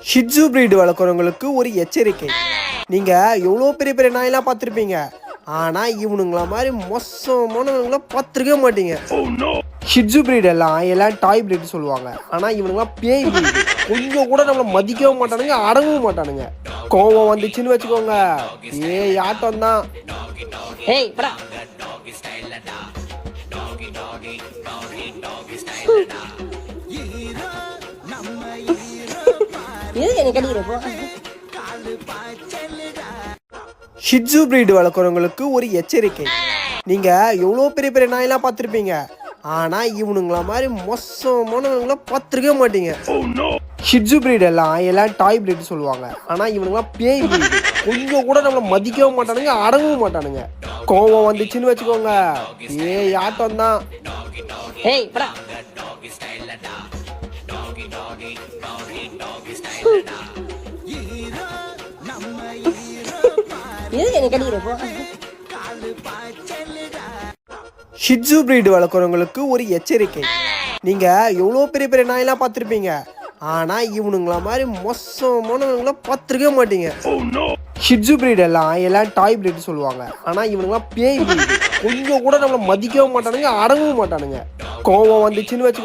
Shih tzu breed வளர்க்குறவங்களுக்கு ஒரு எச்சரிக்கை. நீங்கள் எவ்வளோ பெரிய பெரிய நாயெல்லாம் பார்த்துருப்பீங்க, ஆனால் இவனுங்கள மாதிரி மோசமானவங்கள பார்த்துருக்கவே மாட்டீங்க. ஷிட்ஸு பிரீடு எல்லாம் டாய் பிரீடு சொல்லுவாங்க, ஆனால் இவனுங்களாம் பேய் பிரீடு. கொஞ்சம் கூட நம்மளை மதிக்கவும் மாட்டானுங்க, அடங்கவும் மாட்டானுங்க. கோவம் வந்துச்சுன்னு வச்சுக்கோங்க, ஏய் ஆட்டம் தான். ஷிட்ஸு பிரீடு வளர்க்குறவங்களுக்கு ஒரு எச்சரிக்கை. நீங்கள் எவ்வளோ பெரிய பெரிய நாயெல்லாம் பார்த்துருப்பீங்க, ஆனால் இவனுங்கள மாதிரி மோசமானவங்கள பார்த்துருக்கவே மாட்டீங்க. ஷிட்ஸு பிரீடு எல்லாம் டாய் பிரீடு சொல்லுவாங்க, ஆனால் இவனுங்களாம் பேய் பிரீடு. கொஞ்சம் கூட நம்மளை மதிக்கவும் மாட்டானுங்க, அடங்கவும் மாட்டானுங்க. கோவம் வந்துச்சுன்னு வச்சுக்கோங்க, ஏய் ஆட்டம் தான். ஷிட்ஸு பிரீடு வளர்க்குறவங்களுக்கு ஒரு எச்சரிக்கை. நீங்கள் எவ்வளோ பெரிய பெரிய நாயெல்லாம் பார்த்துருப்பீங்க, ஆனால் இவனுங்கள மாதிரி மோசமானவங்கள பார்த்துருக்கவே மாட்டீங்க. ஷிட்ஸு பிரீடு எல்லாம் டாய் பிரீடு சொல்லுவாங்க, ஆனால் இவனுங்களாம் பேய் பிரீடு. கொஞ்சம் கூட நம்மளை மதிக்கவும் மாட்டானுங்க, அடங்கவும் மாட்டானுங்க. கோவம் வந்துச்சுன்னு வச்சுக்கோங்க,